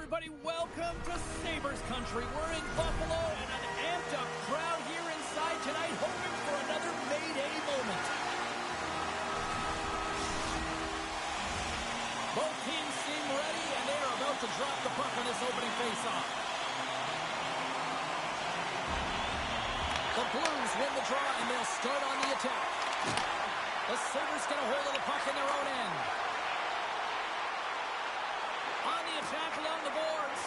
everybody. Welcome to Sabres Country. We're in Buffalo and an amped-up crowd here inside tonight, hoping for another Mayday moment. Both teams seem ready, and they are about to drop the puck on this opening faceoff. The Blues win the draw, and they'll start on the attack. The Sabres get a hold of the puck in their own end. On the attack along the boards.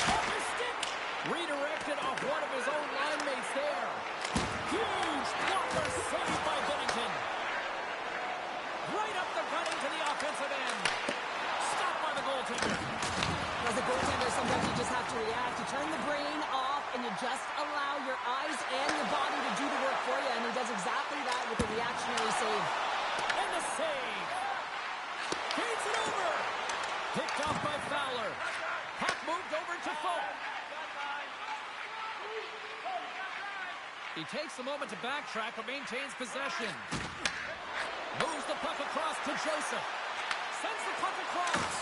Off his stick. Redirected off one of his own line mates there. Huge blocker saved by Binnington. Right up the gut into the offensive end. Stopped by the goaltender. As a goaltender, sometimes you just have to react. You turn the brain off and you just allow your eyes and your body to do the work for you. And he does exactly that with the reactionary save. And the save. Feeds it over. Picked off by Fowler. Puck moved over to Folk. He takes a moment to backtrack but maintains possession. Moves the puck across to Joseph. Sends the puck across.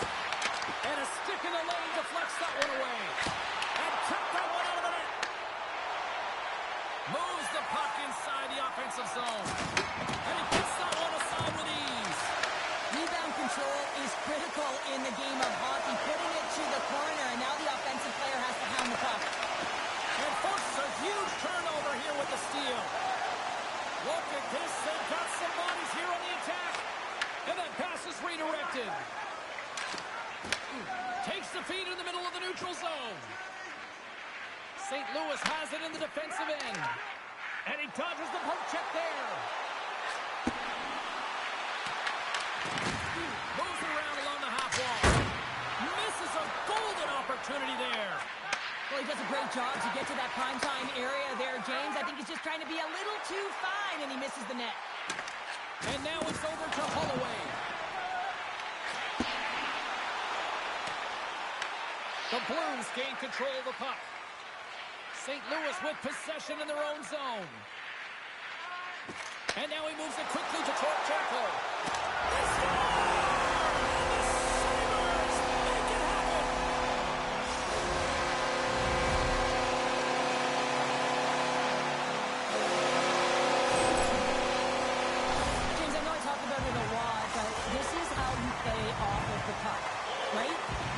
And a stick in the lane deflects that one away. And kept that one out of the net. Moves the puck inside the offensive zone. And he puts that one aside with ease. Rebound control is critical in the game of hockey. Putting it to the corner, and now the offensive player has to hound the puck. And forces a huge turnover here with the steal. Look at this. They've got some bodies here on the attack. And that pass is redirected. Takes the feed in the middle of the neutral zone. St. Louis has it in the defensive end. And he dodges the poke check there. Moves around along the half wall. Misses a golden opportunity there. Well, he does a great job to get to that primetime area there, James. I think he's just trying to be a little too fine, and he misses the net. And now it's over to Holloway. The Blues gain control of the puck. St. Louis with possession in their own zone. And now he moves it quickly to Torchenko. They score!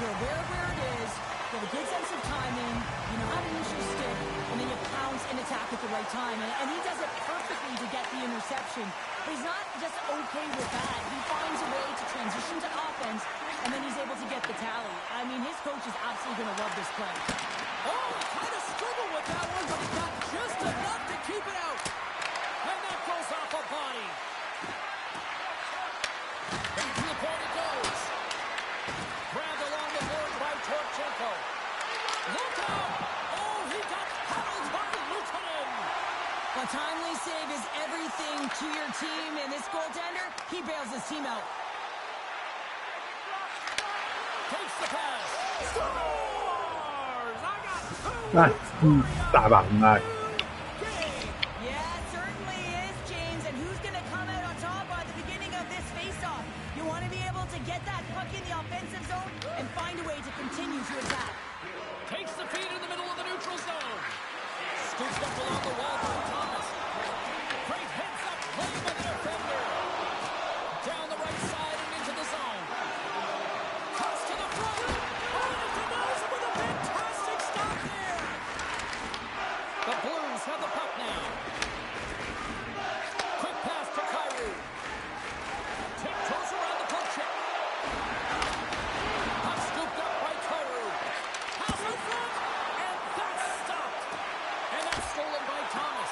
You're aware of where it is, you have a good sense of timing, you know how to use your stick, and then you pounce and attack at the right time. And he does it perfectly to get the interception. But he's not just okay with that. He finds a way to transition to offense, and then he's able to get the tally. I mean, his coach is absolutely going to love this play. Oh, he kind of struggled with that one, but he got just enough to keep it out. And that goes off a body. Back to the point it goes. Grabbed along the board by Torchenko. Look out! Oh, he got paddled by Luukkonen. A timely save is everything to your team, and this goaltender, he bails his team out. Takes the pass. Scores! I got two. 那大把那。Yeah, it certainly is, James. And who's going to come out on top by the beginning of this faceoff? You want to be able to get that puck in the offensive zone and find a way to continue to attack. Takes the feed in the middle of the neutral zone. Scoops up along the wall by Thomas. Great heads-up play by the defender. Down the right side and into the zone. Cross to the front. Oh, denies him with a fantastic stop there. The Blues have the puck now. Quick pass to Kyrou. Tiptoes around the puck check. Puck scooped up by Kyrou. Pass in front. And that's stopped. And that's stolen by Thomas.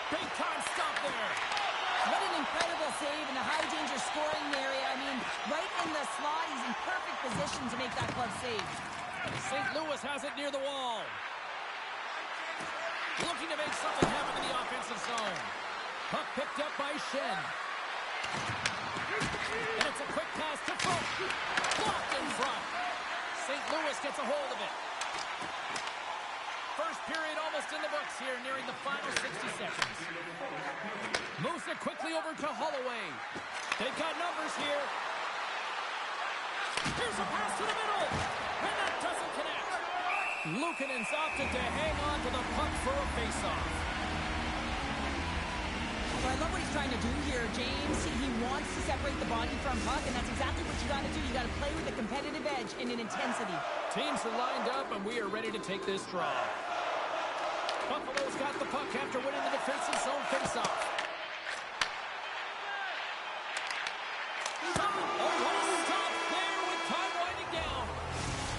Big time stop there. What an incredible save in a high-danger scoring area. I mean, right in the slot, he's in perfect position to make that glove save. St. Louis has it near the wall. Looking to make something happen in the offensive zone. Puck picked up by Shen. And it's a quick pass to Folk. Blocked in front. St. Louis gets a hold of it. First period almost in the books here, nearing the final 60 seconds. Moves it quickly over to Holloway. They've got numbers here. Here's a pass to the middle. And Luukkonen's opted to hang on to the puck for a face-off. Well, I love what he's trying to do here, James. He wants to separate the body from puck, and that's exactly what you got to do. You got to play with a competitive edge and an intensity. Teams are lined up, and we are ready to take this draw. Buffalo's got the puck after winning the defensive zone face-off.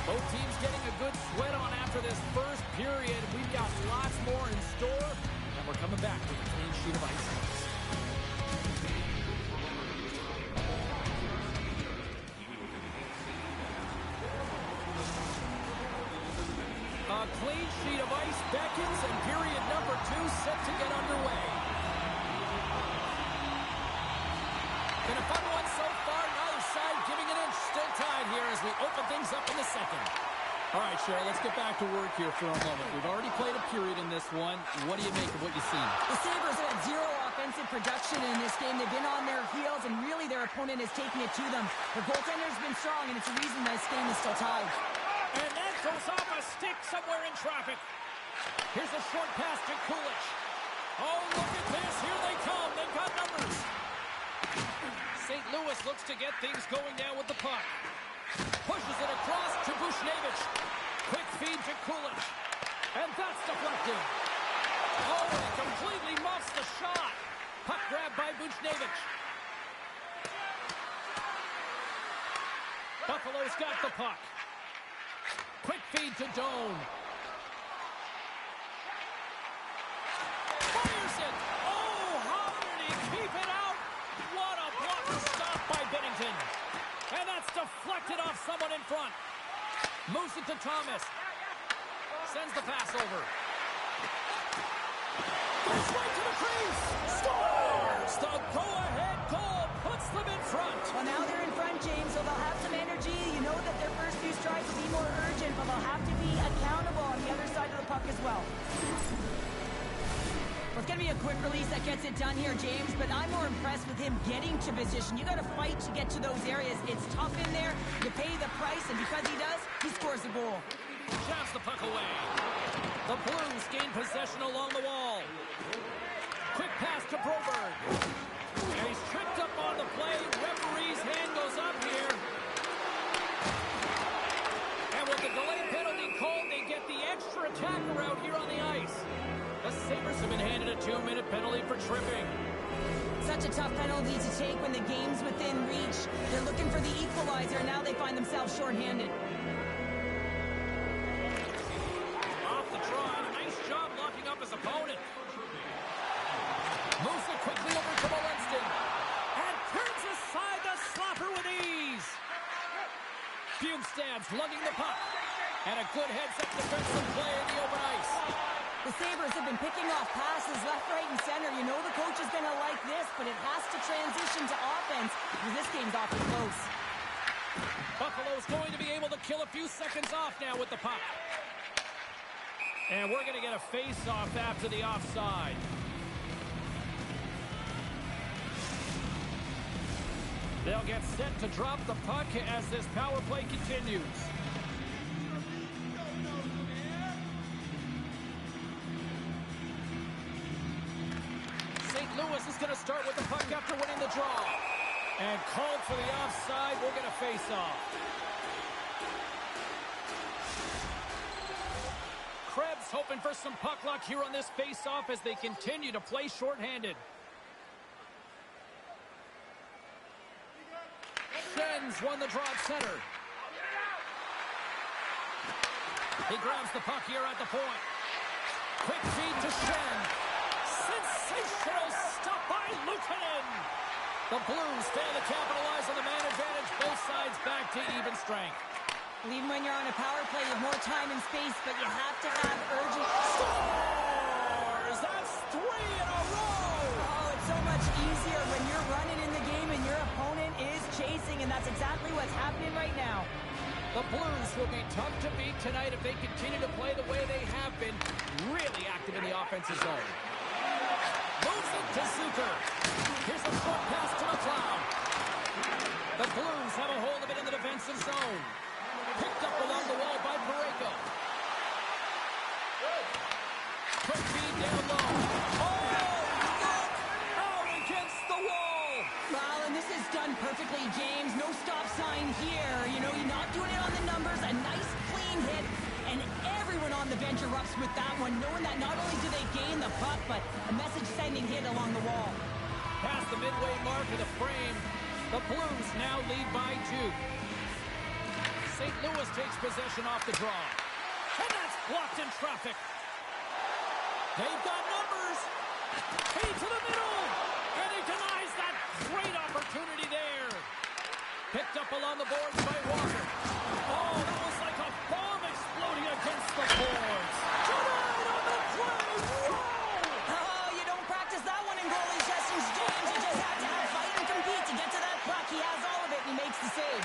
Both teams getting a good sweat on after this first period. We've got lots more in store, and we're coming back with a clean sheet of ice. A clean sheet of ice beckons, and period number 2 set to get underway. Been a fun one so far. Neither side giving an inch. Still tied here as we open things up in the second. All right, Cheryl, let's get back to work here for a moment. We've already played a period in this one. What do you make of what you've seen? The Sabres have had zero offensive production in this game. They've been on their heels, and really their opponent has taken it to them. Their goaltender's been strong, and it's a reason this game is still tied. And that goes off a stick somewhere in traffic. Here's a short pass to Kulich. Oh, look at this. Here they come. They've got numbers. St. Louis looks to get things going down with the puck. Pushes it across to Buchnevich. Quick feed to Kulich. And that's deflected. Oh, he completely muffs the shot. Puck grabbed by Buchnevich. Buffalo's got the puck. Quick feed to Doan. Fires it. Oh, how did he keep it out? What a blocker stop by Binnington. And that's deflected off someone in front. Moves it to Thomas. Sends the pass over. Goes right to the crease. Scores! The go-ahead goal puts them in front. Well, now they're in front, James, so they'll have some energy. You know that their first few strides will be more urgent, but they'll have to be accountable on the other side of the puck as well. Well, it's going to be a quick release that gets it done here, James, but I'm more impressed with him getting to position. You got to fight to get to those areas. It's tough in there. You pay the price, and because he does, he scores a goal. Shoves the puck away. The Blues gain possession along the wall. Quick pass to Broberg. And he's tripped up on the play. Referee's hand goes up here. And with the delay penalty called, they get the extra attacker out here on the ice. The Sabres have been handed a 2-minute penalty for tripping. Such a tough penalty to take when the game's within reach. They're looking for the equalizer, and now they find themselves shorthanded. Off the draw, and a nice job locking up his opponent. Moves it quickly over to Walensky. And turns aside the slapper with ease. Bjugstad's lugging the puck. And a good heads-up defensive play in the open ice. The Sabres have been picking off passes left, right, and center. You know the coach is going to like this, but it has to transition to offense because this game's awfully close. Buffalo's going to be able to kill a few seconds off now with the puck. And we're going to get a face-off after the offside. They'll get set to drop the puck as this power play continues. St. Louis is going to start with the puck after winning the draw. And called for the offside. We'll get a face-off. Krebs hoping for some puck luck here on this face-off as they continue to play shorthanded. Schen's won the draw at center. He grabs the puck here at the point. Quick feed to Schenn. Sensational stop by Luukkonen. The Blues fail to capitalize on the man advantage. Both sides back to even strength. Even when you're on a power play, you have more time and space, but you have to have urgent... Scores! That's 3 in a row! Oh, it's so much easier when you're running in the game and your opponent is chasing, and that's exactly what's happening right now. The Blues will be tough to beat tonight if they continue to play the way they have been, really active in the offensive zone. Moves it to Zucker. Here's a short pass to McLeod. The Blues have a hold of it in the defensive zone. Picked up along the wall by Parayko. Quick feed down low. Oh, look out against the wall. Well, and this is done perfectly, James. No stop sign here. You know, you're not doing it on the numbers. A nice, clean hit. And everyone on the bench erupts with that one, knowing that not only do they gain the puck, but a message-sending hit along the wall. Past the midway mark of the frame, the Blues now lead by 2. St. Louis takes possession off the draw. And that's blocked in traffic. They've got numbers. Feed to the middle. And he denies that great opportunity there. Picked up along the boards by Walker. Oh, that was like a bomb exploding against the boards. Denied on the play. Whoa! Oh, you don't practice that one in goalie sessions, James. You just have to have fight and compete to get to that puck. He has all of it, and he makes the save.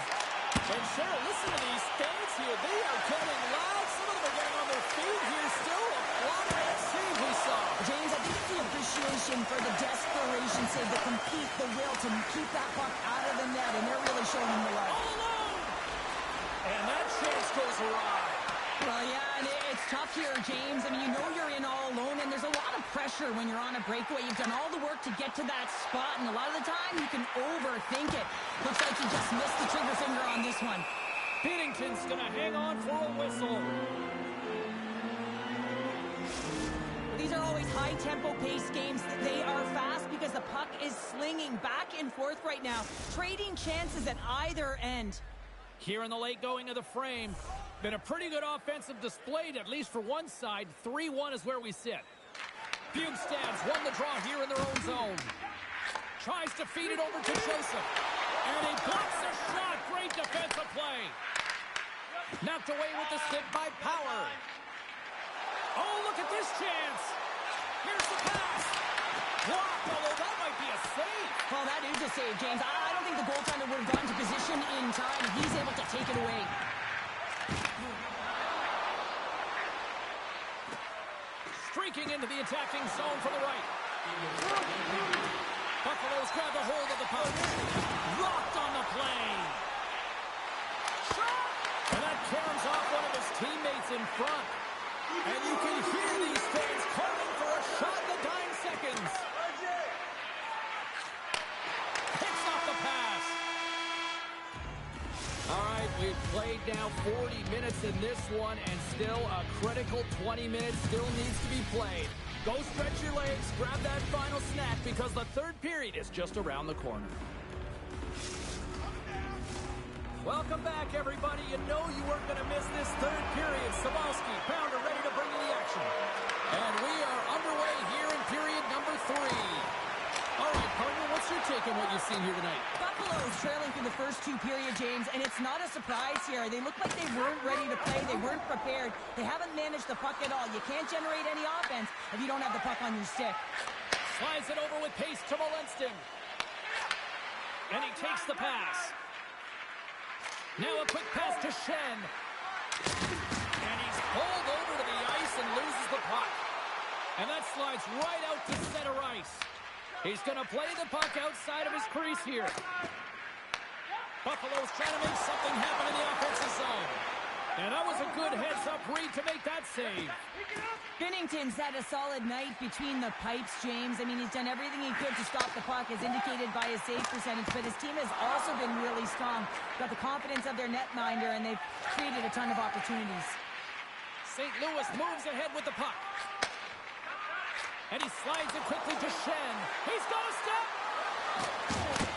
And Cheryl, listen to these fans here. They are getting loud. Some of them are getting on their feet here still. Applauding that save we saw. James, I think it's the appreciation for the desperation save, the compete, the will to keep that puck out of the net, and they're really showing him the love. All alone. And that chance goes awry. Well, yeah, and it's tough here, James. I mean, you know you're in all alone, and there's a lot of pressure when you're on a breakaway. You've done all the work to get to that spot, and a lot of the time you can overthink it. Looks like you just missed the trigger finger on this one. Binnington's going to hang on for a whistle. These are always high-tempo pace games. They are fast because the puck is slinging back and forth right now, trading chances at either end. Here in the late going of the frame, been a pretty good offensive display, at least for one side. 3-1 is where we sit. Bugstad's won the draw here in their own zone. Tries to feed it over to Joseph. And he blocks a shot. Great defensive play. Knocked away with the stick by Power. Oh, look at this chance. Here's the pass. Blocked, although that might be a save. Well, that is a save, James. I don't think the goaltender would have gotten to position in time, and he's able to take it away. Streaking into the attacking zone from the right. Buffalo's grabbed a hold of the puck. Rocked on the play. And that carries off one of his teammates in front. And you can hear these fans calling for a shot in the dying seconds. Picks off the pass. All right, we've played now 40 minutes in this one, and still a critical 20 minutes still needs to be played. Go stretch your legs, grab that final snack, because the third period is just around the corner. Welcome back, everybody. You know you weren't going to miss this third period. Sabalski, Pounder, ready to bring you the action. And we are underway here in period number 3. All right, partner, what's your take on what you've seen here tonight? Buffalo's trailing through the first 2 periods, James, and it's not a surprise here. They look like they weren't ready to play. They weren't prepared. They haven't managed the puck at all. You can't generate any offense if you don't have the puck on your stick. Slides it over with pace to Molenston. And he takes the pass. Now a quick pass to Shen. And he's pulled over to the ice and loses the puck. And that slides right out to center ice. He's going to play the puck outside of his crease here. Buffalo's trying to make something happen in the offensive zone. And that was a good heads-up read to make that save. Binnington's had a solid night between the pipes, James. I mean, he's done everything he could to stop the puck, as indicated by his save percentage, but his team has also been really strong. Got the confidence of their netminder, and they've created a ton of opportunities. St. Louis moves ahead with the puck. And he slides it quickly to Shen. He's got a step!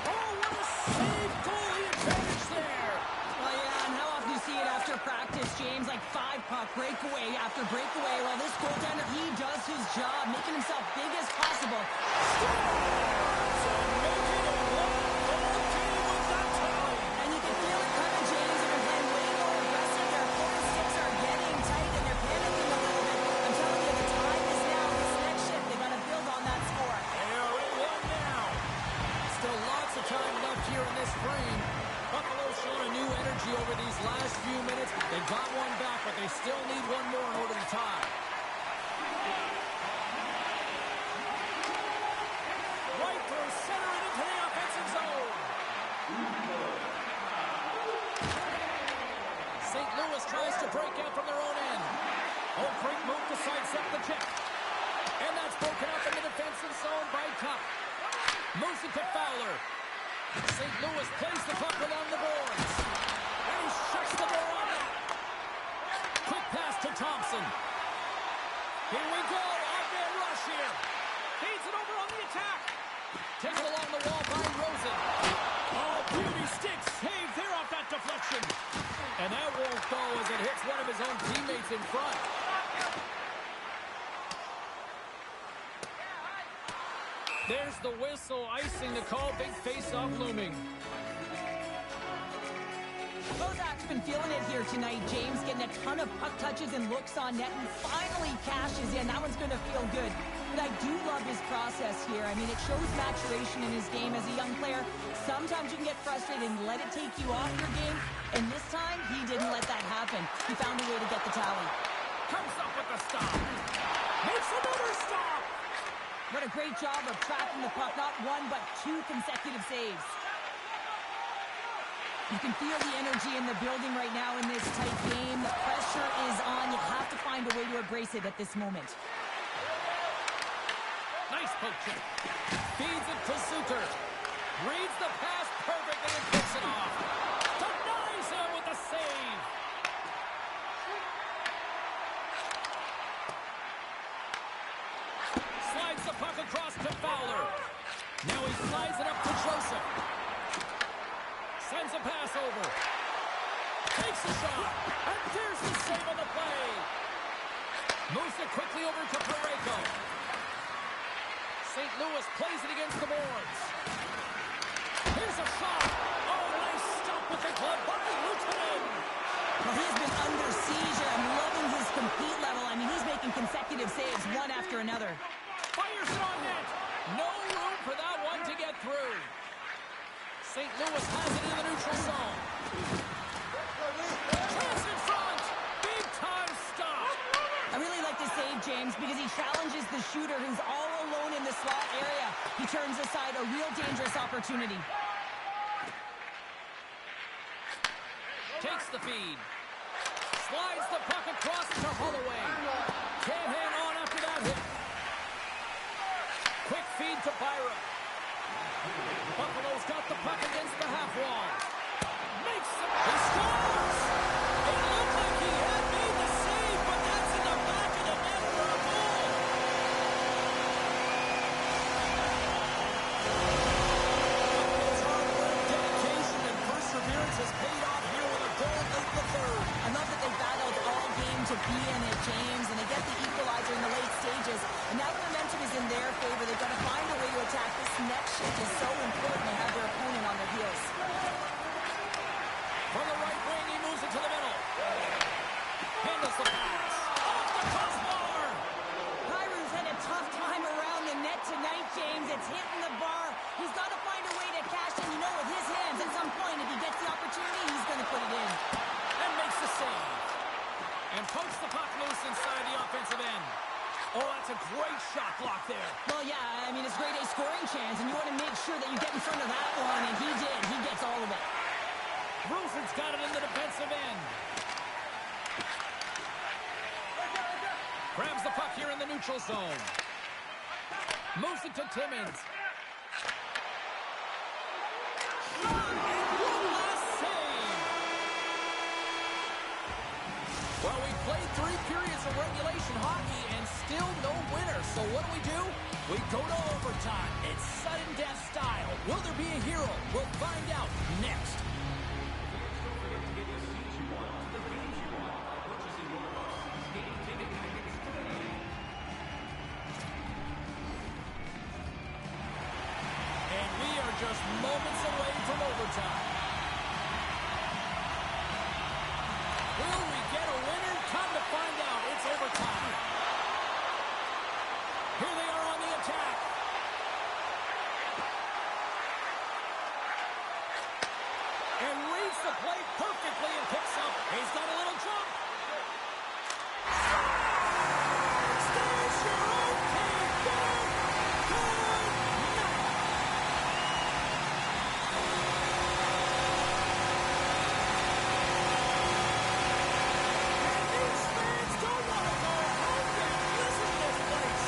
Oh, what a save! Goalie advantage there! Well, yeah, and how often do you see it after practice, James? Like 5-puck breakaway after breakaway. Well, this goaltender, he does his job, making himself big as possible. So making it 1-goal game with that tally. And you can feel it coming, James. They're playing way more aggressive. Their opponent's sticks are getting tight, and they're panicking a little bit. I'm telling you, the time is now. This next shift, they got to build on that score. They are in one now. Still lots of time left here in this frame. Buffalo's shown a new energy over these last few minutes. They got one back, but they still need one more in order to tie. Right through center and into the offensive zone. St. Louis tries to break out from their own end. Oh, great move to sidestep the check. And that's broken up in the defensive zone by Cup. Moves it to Fowler. St. Louis plays the puck along the boards. And he shuts the door on it. Quick pass to Thompson. Here we go. Off-man rush here. Feeds it over on the attack. Takes it along the wall by Rosen. Oh, beauty stick save there off that deflection. And that won't go as it hits one of his own teammates in front. There's the whistle, icing the call, big face-off looming. Bozak's been feeling it here tonight, James, getting a ton of puck touches and looks on net, and finally cashes in. That one's going to feel good. But I do love his process here. I mean, it shows maturation in his game as a young player. Sometimes you can get frustrated and let it take you off your game, and this time, he didn't let that happen. He found a way to get the tally. Comes up with the stop. Makes another stop. What a great job of tracking the puck. Not one, but two consecutive saves. You can feel the energy in the building right now in this tight game. The pressure is on. You have to find a way to embrace it at this moment. Nice poke check. Feeds it to Suter. Reads the pass perfectly and picks it off. Denies him with the save. Slides the puck across to Fowler. Now he slides it up to Joseph. Sends a pass over. Takes a shot. And there's the save on the play. Moves it quickly over to Parayko. St. Louis plays it against the boards. Here's a shot. Oh, nice stop with the glove by Lutonen. Well, he's been under siege. I'm loving his compete level. I mean, he's making consecutive saves one after another. Fires it on net. No room for that one to get through. St. Louis has it in the neutral zone. Pass in front. Big time stop. I really like this save, James, because he challenges the shooter who's all alone in the slot area. He turns aside a real dangerous opportunity. Takes the feed. Slides the puck across to Holloway. Can't hang on after that hit. Quick feed to Byron. Buffalo's got the puck against the half wall. Makes it. He scores! It looked like he had made the save, but that's in the back of the net for a goal. Buffalo's hard work, dedication, and perseverance has paid off here with a goal late in the third. I love that they battled all game to be in it, James, and they get the equalizer in the late stages. And now the momentum is in their favor. They've got to find a way to attack. This next shift is so important to have their opponent on their heels. From the right wing, he moves it to the middle. Handles the pass. Off the crossbar. Kyrie's had a tough time around the net tonight, James. It's hitting the bar. He's got to find a way to cash in. You know, with his hands, at some point, if he gets the opportunity, he's going to put it in. And makes the save. And pokes the puck loose inside the offensive end. Oh, that's a great shot block there. Well, yeah, I mean, it's grade A scoring chance, and you want to make sure that you get in front of that one, and he did. He gets all of it. Ruford's got it in the defensive end. Grabs the puck here in the neutral zone. Moves it to Timmins. One last save. Well, we played 3 periods of regulation hockey and still no winner. So what do? We go to overtime. It's sudden death style. Will there be a hero? We'll find out next. And we are just moments away from overtime. Will we get a winner? Time to find out. It's overtime. Here they are on the attack. And reads the play perfectly and picks up. He's got a little jump. There's your okay goal. And these fans don't want to go home. They're missing this place.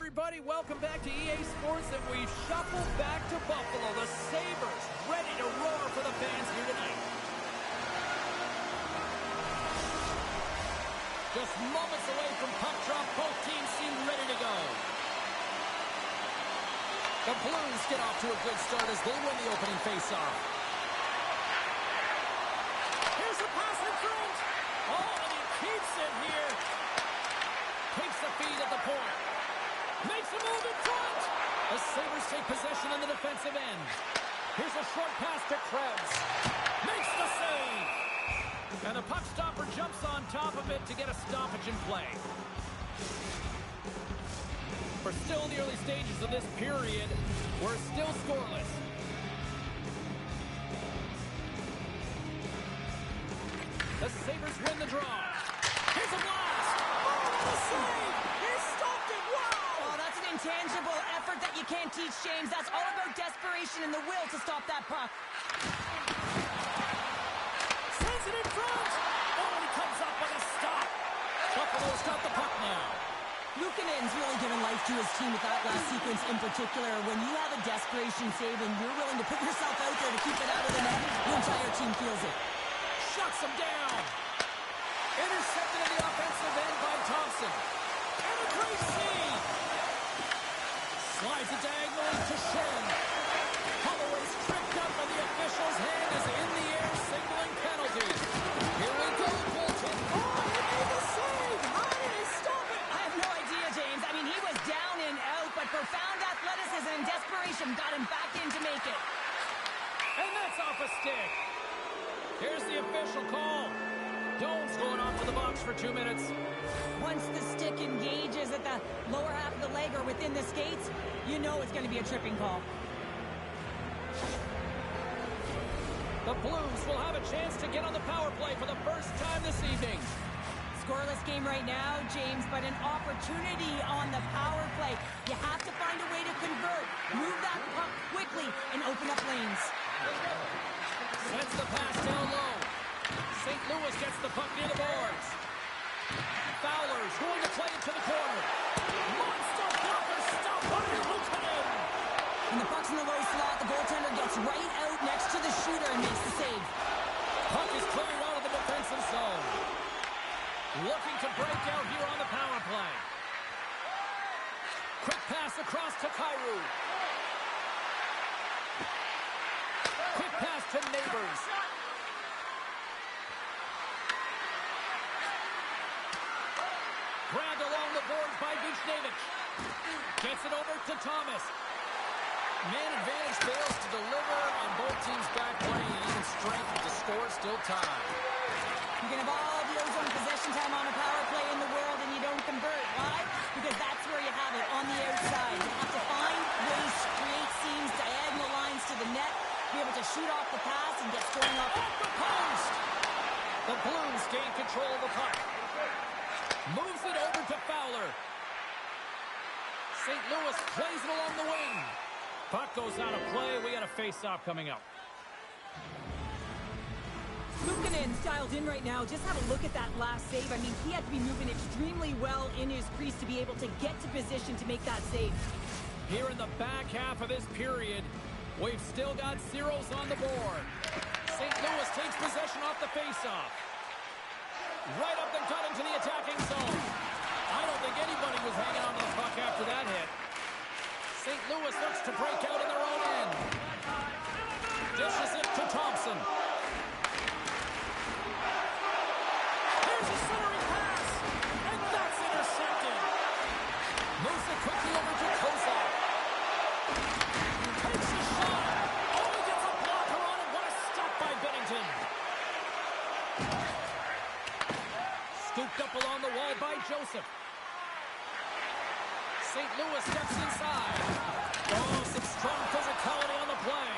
everybody. Welcome back to EA Sports, and we shuffle back to Buffalo. The Sabres ready to roar for the fans here tonight. Just moments away from puck drop, both teams seem ready to go. The Blues get off to a good start as they win the opening faceoff. Here's the pass in front. Oh, and he keeps it here. Takes the feed at the point. Makes a move in front. The Sabres take possession in the defensive end. Here's a short pass to Krebs. Makes the save. And the puck stopper jumps on top of it to get a stoppage in play. We're still in the early stages of this period. We're still scoreless. The Sabres win the draw. Here's a blast. Oh, what a save. He stopped it. Wow. Oh, that's an intangible effort that you can't teach, James. That's all about desperation and the will to stop that puck. Sends it in front. Oh, and he comes up with a stop. Buffalo's got the puck now. Luukkonen's really given life to his team with that last sequence in particular. When you have a desperation save and you're willing to put yourself out there to keep it out of the net, the entire team feels it. Shuts him down. Intercepted in the offensive end by Thompson. And a great save. Slides it diagonally to Shane. Holloway's tripped up and the official's hand is in the air signaling penalty. Here we go, Bolton. Oh, he made the save. How did he stop it? I have no idea, James. I mean, he was down and out, but profound athleticism and desperation got him back in to make it. And that's off a stick. Here's the official call. Dome's going off of the box for 2 minutes. Once the stick engages at the lower half of the leg or within the skates, you know it's going to be a tripping call. The Blues will have a chance to get on the power play for the first time this evening. Scoreless game right now, James, but an opportunity on the power play. You have to find a way to convert, move that puck quickly, and open up lanes. Sends the pass down low. St. Louis gets the puck near the boards. Fowler's going to play it to the corner. Monster blocker stop by Luukkonen. When the puck's in the low slot, the goaltender gets right out next to the shooter and makes the save. Puck is cleared out of the defensive zone. Looking to break out here on the power play. Quick pass across to Kyrou. Quick pass to Neighbors. Grabbed along the boards by Buchnevich. Gets it over to Thomas. Man advantage fails to deliver, and both teams back playing even strength with the score still tied. You can have all the ozone possession time on a power play in the world and you don't convert. Why? Because that's where you have it, on the outside. You have to find ways to create seams, diagonal lines to the net, be able to shoot off the pass and get scoring off the post. The Blues gain control of the puck. Moves it over to Fowler. St. Louis plays it along the wing. Puck goes out of play. We got a face-off coming up. Luukkonen's dialed in right now. Just have a look at that last save. I mean, he had to be moving extremely well in his crease to be able to get to position to make that save. Here in the back half of this period, we've still got zeros on the board. St. Louis takes possession off the face-off. Right up the gut into the attacking zone. I don't think anybody was hanging on to the puck after that hit. St. Louis looks to break out in their own end. Dishes it to Thompson. Here's a centering pass, and that's intercepted. Moves it quickly over to Kozak. Takes a shot. Oh, he gets a blocker on it. What a stop by Bennington. Scooped up along the wall by Joseph. St. Louis steps inside. Oh, some strong physicality on the play.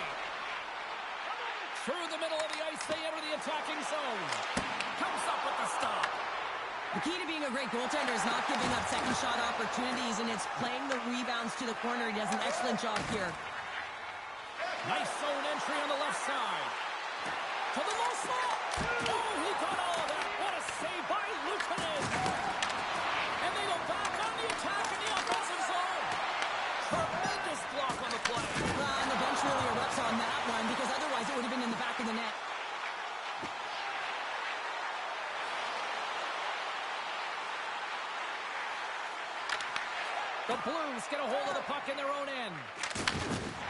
Through the middle of the ice, they enter the attacking zone. Comes up with the stop. The key to being a great goaltender is not giving up second shot opportunities, and it's playing the rebounds to the corner. He does an excellent job here. Nice zone entry on the left side. To the low slot. Oh, he got all of that. What a save by Luukkonen. And they go back on the attack in the offensive zone. The Blues get a hold of the puck in their own end.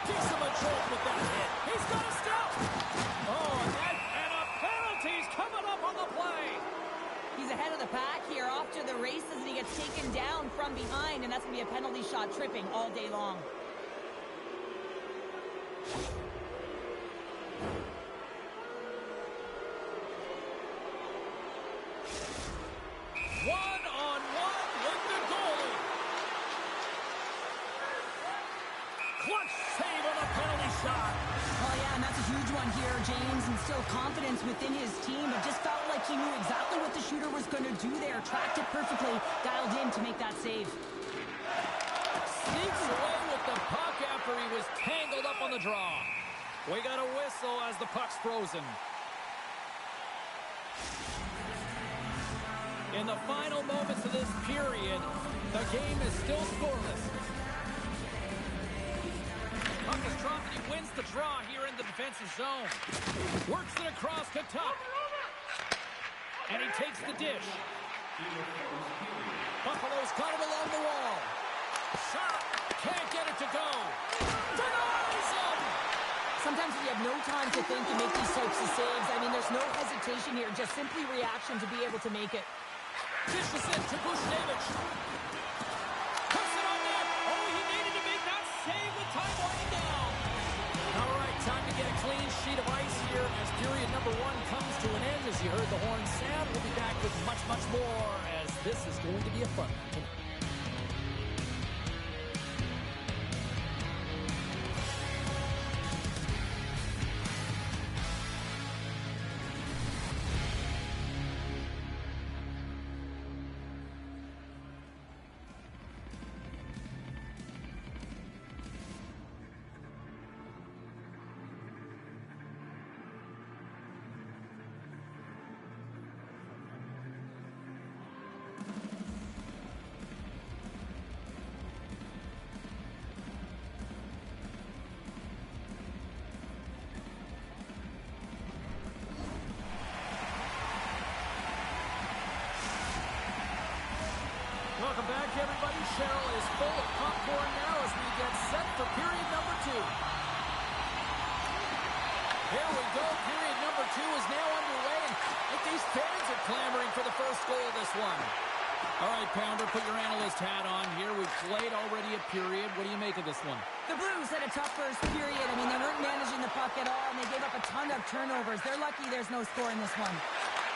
Gives him a jolt with that hit. He's got a stop. Oh, and a penalty's coming up on the play. He's ahead of the pack here, off to the races, and he gets taken down from behind, and that's going to be a penalty shot, tripping all day long. One-on-one with the goalie. Clutch save on a penalty shot. Oh, yeah, and that's a huge one here, James, and still confidence within his team. It just felt like he knew exactly what the shooter was going to do there, tracked it perfectly, dialed in to make that save. Sneaks away with the puck after he was tangled up on the draw. We got a whistle as the puck's frozen. In the final moments of this period, the game is still scoreless. Puck is dropped and he wins the draw here in the defensive zone. Works it across to Tuck. And he takes the dish. Buffalo's got it along the wall. Shot. Can't get it to go. Denies him. Sometimes you have no time to think and make these types of saves. I mean, there's no hesitation here, just simply reaction to be able to make it. Dishes it to Bushnevich. Puts it on net. Oh, he needed to make that save with time winding down. All right, time to get a clean sheet of ice here as period number 1 comes to an end. As you heard the horn sound, we'll be back with much, much more as this is going to be a fun one. Welcome back, everybody. Cheryl is full of popcorn now as we get set for period number 2. Here we go. Period number 2 is now underway, and I think these fans are clamoring for the first goal of this one. All right, Pounder, put your analyst hat on here. We've played already a period. What do you make of this one? The Blues had a tough first period. I mean, they weren't managing the puck at all, and they gave up a ton of turnovers. They're lucky there's no score in this one.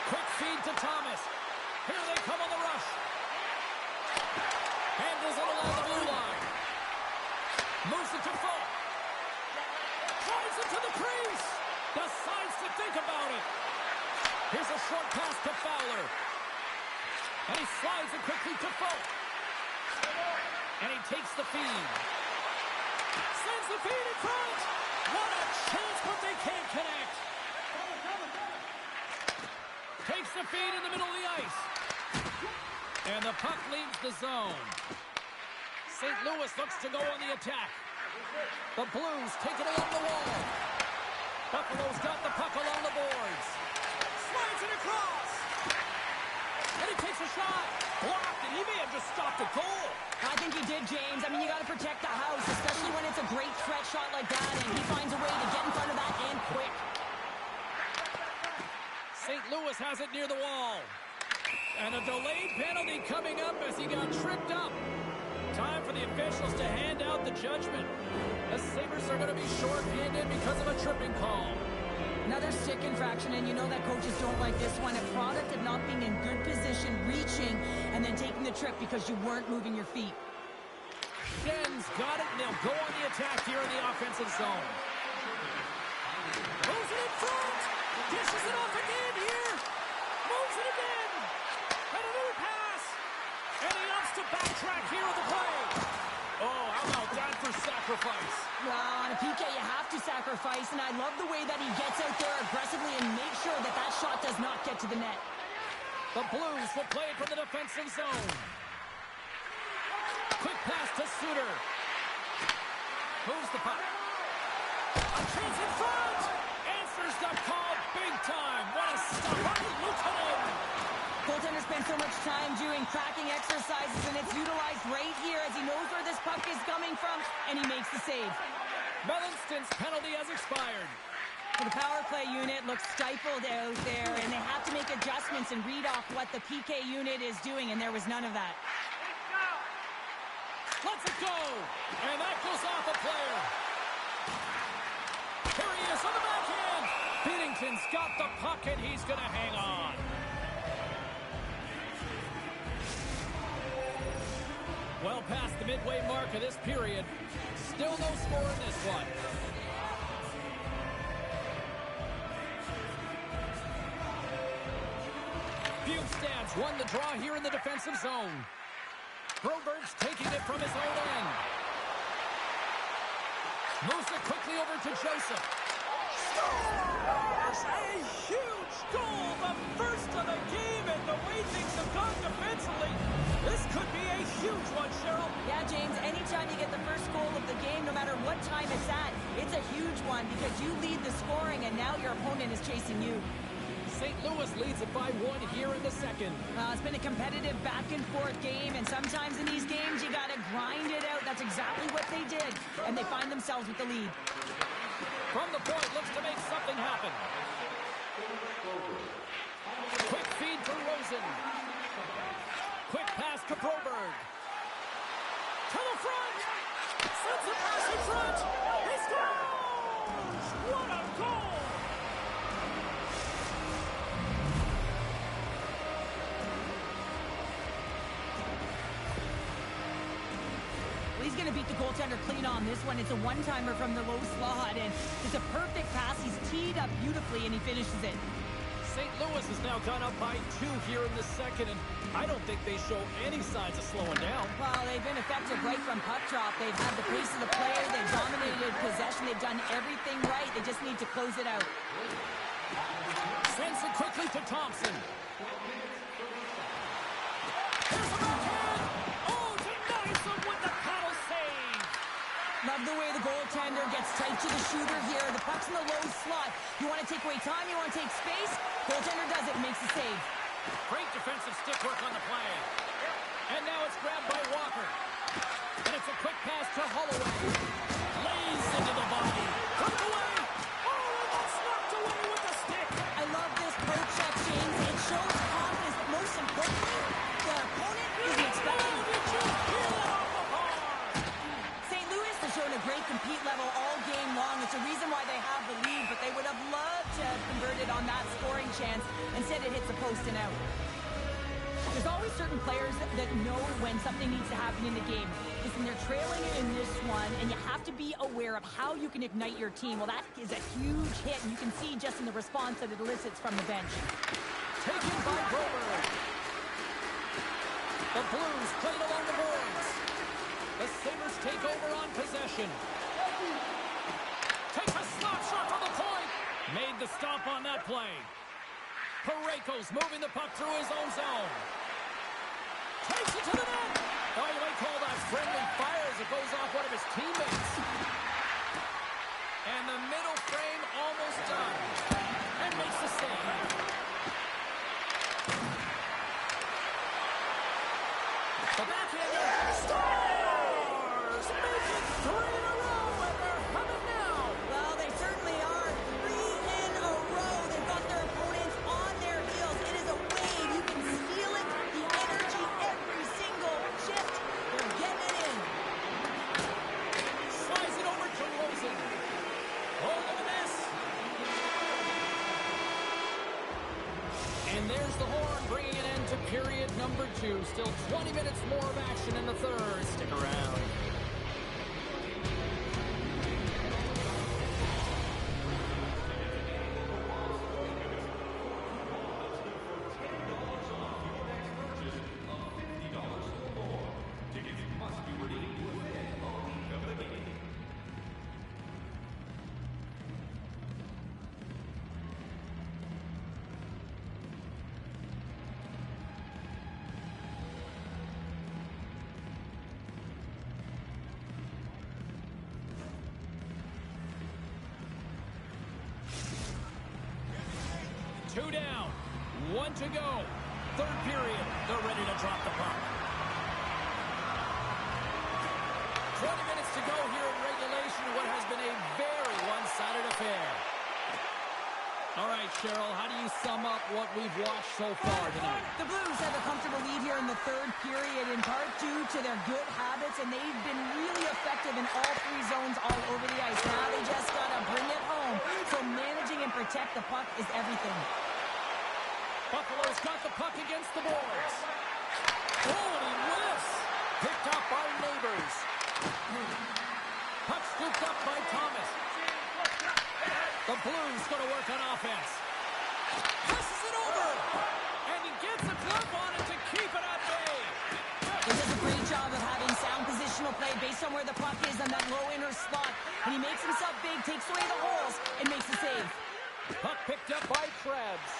Quick feed to Thomas. Here they come on the rush. Handles it along the blue line. Moves it to Folk. Drives it to the crease. Decides to think about it. Here's a short pass to Fowler. And he slides it quickly to Folk. And he takes the feed. Sends the feed in front. What a chance, but they can't connect. Takes the feed in the middle of the ice. And the puck leaves the zone. St. Louis looks to go on the attack. The Blues take it along the wall. Buffalo's got the puck along the boards. Slides it across. And he takes a shot. Blocked, and he may have just stopped a goal. I think he did, James. I mean, you got to protect the house, especially when it's a great threat shot like that, and he finds a way to get in front of that and quick. St. Louis has it near the wall. And a delayed penalty coming up as he got tripped up. Time for the officials to hand out the judgment. The Sabres are going to be short-handed because of a tripping call. Another stick infraction, and you know that coaches don't like this one. A product of not being in good position, reaching, and then taking the trip because you weren't moving your feet. Den's got it, and they'll go on the attack here in the offensive zone. Moves it in front. Dishes it off again here. Moves it again. And another pass. And he opts to backtrack here on the play. Oh, how about that for sacrifice? Well, on a PK, you have to sacrifice, and I love the way that he gets out there aggressively and makes sure that that shot does not get to the net. The Blues will play it from the defensive zone. Quick pass to Suter. Moves the puck. A chance in front. Answers the call big time. What a stop. Lieutenant. Goaltenders pay spent so much time doing cracking exercises, and it's utilized right here as he knows where this puck is coming from, and he makes the save. Mellanston's penalty has expired. The power play unit looks stifled out there, and they have to make adjustments and read off what the PK unit is doing, and there was none of that. Let's it go! And that goes off a player. Here he is on the backhand. Binnington's got the puck, and he's going to hang on. Well past the midway mark of this period. Still no score in this one. BUF STL won the draw here in the defensive zone. Broberg's taking it from his own end. Moves it quickly over to Joseph. Scores! A huge goal! The first of the game, and the way things have gone defensively, this could be a huge one, Cheryl. Yeah, James, anytime you get the first goal of the game, no matter what time it's at, it's a huge one because you lead the scoring, and now your opponent is chasing you. St. Louis leads it by 1 here in the second. It's been a competitive back-and-forth game, and sometimes in these games, you got to grind it out. That's exactly what they did, and they find themselves with the lead. From the point, looks to make something happen. Quick feed to Rosen. Quick pass to Broberg. To the front! Sends a pass in front! He scores! What a goal! He's going to beat the goaltender clean on this one. It's a one-timer from the low slot, and it's a perfect pass. He's teed up beautifully, and he finishes it. St. Louis has now gone up by 2 here in the second, and I don't think they show any signs of slowing down. Well, they've been effective right from puck drop. They've had the pace of the play. They've dominated possession. They've done everything right. They just need to close it out. Sends it quickly to Thompson. Here's the backhand. Oh, denies him with the paddle save. Love the way the goaltender gets tight to the shooter here. The puck's in the low slot. You want to take away time, you want to take space. Goaltender does it and makes the save. Great defensive stick work on the play. And now it's grabbed by Walker. And it's a quick pass to Holloway. Lays into the body. Comes away. Oh, and that's knocked away with the stick. I love this poke check, James. It shows confidence, but most importantly, the opponent isn't expecting. Oh, did you hear that off the bar? St. Louis has shown a great compete level all game long. It's a reason why they have the lead, but they would have loved to have converted on that scoring chance. Instead, it hits the post and out. There's always certain players that know when something needs to happen in the game. Listen, they're trailing in this one, and you have to be aware of how you can ignite your team. Well, that is a huge hit, and you can see just in the response that it elicits from the bench. Taken by Broberg. The Blues played along the boards. The Sabres take over on possession. Takes a slap shot from the point. Made the stop on that play. Parayko's moving the puck through his own zone. Takes it to the net. Oh, you might call that friendly fire as it goes off one of his teammates. And the middle frame almost done. And makes the save. The backhander scores! Make it 3 in a row, and they're humming now. Well, they certainly are. 3 in a row. They've got their opponents on their heels. It is a wave. You can feel it. The energy every single shift. They're getting it in. Slides it over to Rosen. Oh, look at this. And there's the horn, bringing an end to period number 2. Still 20 minutes more of action in the third. Stick around. Two down, 1 to go. third period. They're ready to drop the puck. 20 minutes to go here in regulation in what has been a very one-sided affair. All right, Cheryl, how do you sum up what we've watched so far tonight? The Blues have a comfortable lead here in the third period, in part due to their good habits, and they've been really effective in all three zones all over the ice. Now they just got to bring it home. So managing and protect the puck is everything. Buffalo's got the puck against the boards. Oh, and he whiffs. Picked up by Neighbors. Puck scooped up by Thomas. The Blues going to work on offense. Passes it over. And he gets a glove on it to keep it at bay. He does a great job of having sound positional play based on where the puck is on that low inner slot. And he makes himself big, takes away the holes, and makes the save. Puck picked up by Krebs.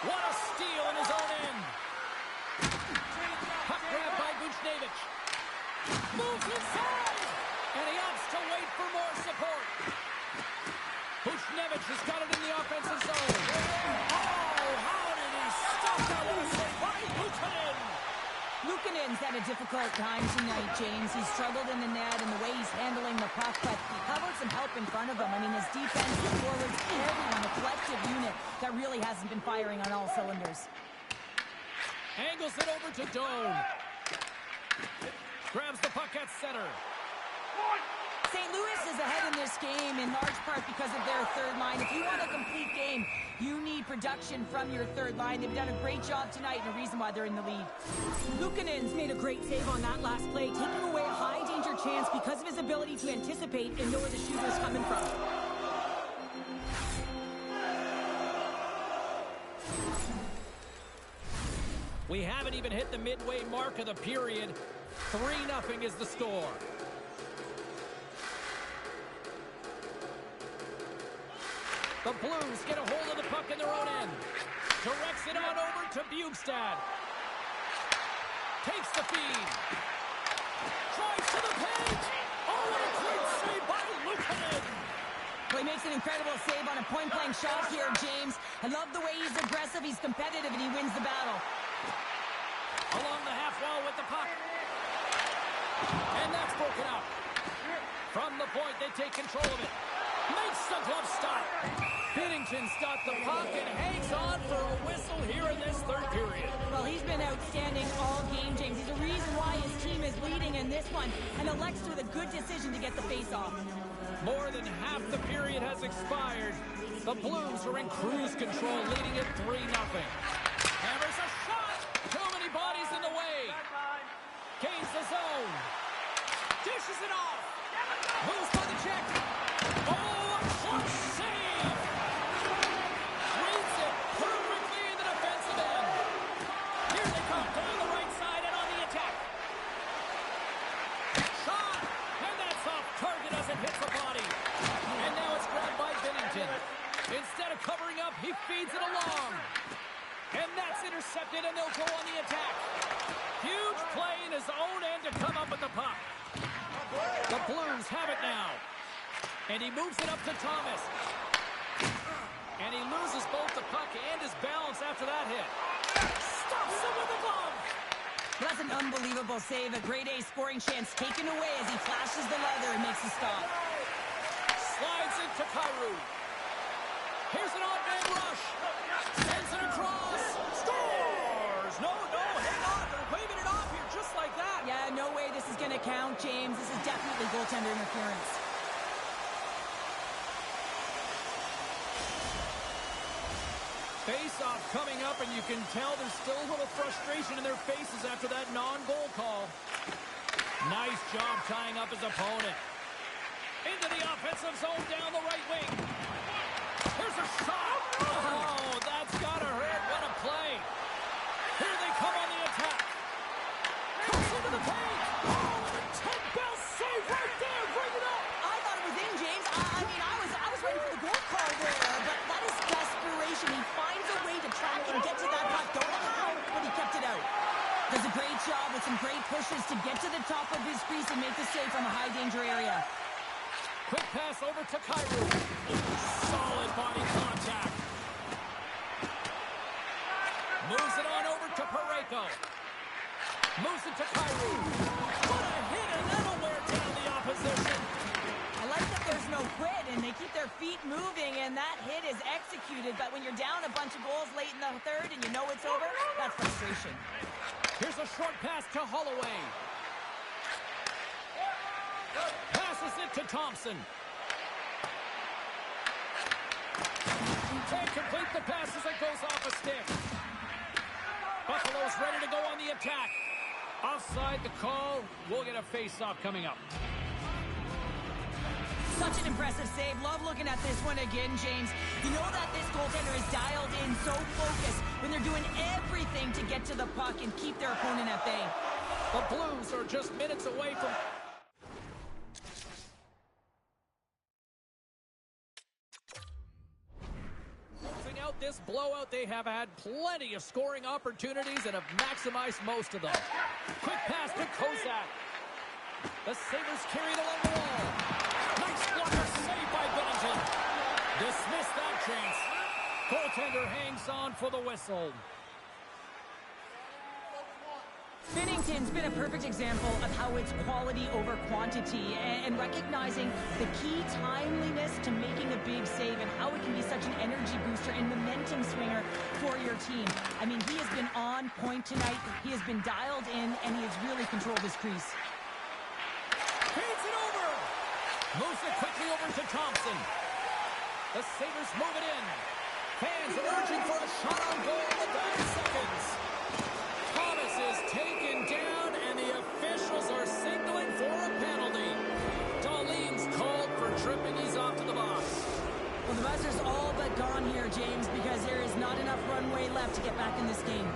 What a steal in his own end. Puck grabbed by Buchnevich. Moves inside. And he opts to wait for more support. Buchnevich has got it in the offensive zone. Oh, how did he stop that? What a save by Luukkonen. Luukkonen's had a difficult time tonight, James. He's struggled in the net and the way he's handling the puck, but how about some help in front of him? I mean, his defense, the forwards, everyone, a collective unit that really hasn't been firing on all cylinders. Angles it over to Doan. Grabs the puck at center. St. Louis is ahead in this game in large part because of their third line. If you want a complete game, you need production from your third line. They've done a great job tonight, and the reason why they're in the lead. Luukkonen's made a great save on that last play, taking away a high-danger chance because of his ability to anticipate and know where the shooter's coming from. We haven't even hit the midway mark of the period. 3-0 is the score. The Blues get a hold of the puck in their own end. Directs it on over to Bjugstad. Takes the feed. Drives to the paint. Oh, what a great save by Luukkonen. Well, he makes an incredible save on a point-blank shot here, James. I love the way he's aggressive, he's competitive, and he wins the battle. Along the half wall with the puck. And that's broken up. From the point, they take control of it. Makes the glove stop. Binnington's got the puck and hangs on for a whistle here in this third period. Well, he's been outstanding all game, James. He's the reason why his team is leading in this one, and elects with a good decision to get the face-off. More than half the period has expired. The Blues are in cruise control, leading it 3-0. Hammers a shot. Too many bodies in the way. Gains the zone. Dishes it off. Moves by the check. Oh, a close save. Reads it perfectly in the defensive end. Here they come down the right side and on the attack. Shot. And that's off target as it hits the body. And now it's grabbed by Binnington. Instead of covering up, he feeds it along. And that's intercepted, and they'll go on the attack. Huge play in his own end to come up with the puck. The Blues have it now. And he moves it up to Thomas. And he loses both the puck and his balance after that hit. Stops him with the glove. That's an unbelievable save. A grade A scoring chance taken away as he flashes the leather and makes the stop. Slides into Kyrou. Here's an odd-man rush. Sends it across. Scores! No, hang on. They're waving it off here just like that. Yeah, no way this is going to count, James. This is definitely goaltender interference. Face-off coming up, and you can tell there's still a little frustration in their faces after that non-goal call. Nice job tying up his opponent. Into the offensive zone down the right wing. Here's a shot. Oh, that's got to hurt. What a play. Here they come on the attack. Comes into the paint. Oh, and a 10-bell save right there. Bring it up. I thought it was in, James. I mean, I was ready for the goal call there, but that is desperation. He finds a way to track and get to that puck. Don't know how, but he kept it out. Does a great job with some great pushes to get to the top of his crease and make the save from a high-danger area. Quick pass over to Kyrou. Solid body contact. Moves it on over to Pareko. Moves it to Kyrie. What a hit, and that'll wear down the opposition. I like that there's no quit, and they keep their feet moving, and that hit is executed. But when you're down a bunch of goals late in the third and you know it's over, that's frustration. Here's a short pass to Holloway. Passes it to Thompson. Can't complete the pass as it goes off a stick. Buffalo's ready to go on the attack. Offside the call. We'll get a face-off coming up. Such an impressive save. Love looking at this one again, James. You know that this goaltender is dialed in, so focused when they're doing everything to get to the puck and keep their opponent at bay. The Blues are just minutes away from... Closing out this blowout, they have had plenty of scoring opportunities and have maximized most of them. Quick pass to Kozak. The Sabres carry it along the wall. Nice blocker saved by Binnington. Dismiss that chance. Goaltender hangs on for the whistle. Binnington's been a perfect example of how it's quality over quantity and recognizing the key timeliness to making a big save and how it can be such an energy booster and momentum swinger for your team. I mean, he has been on point tonight. He has been dialed in, and he has really controlled his crease. Feeds it over. Moves it quickly over to Thompson. The Sabres move it in. Fans are urging for a shot on goal in the dying seconds. Thomas is taken down, and the officials are signaling for a penalty. Dahlin's called for tripping. He's off to the box. Well, the buzzer's all but gone here, James, because there is not enough runway left to get back in this game.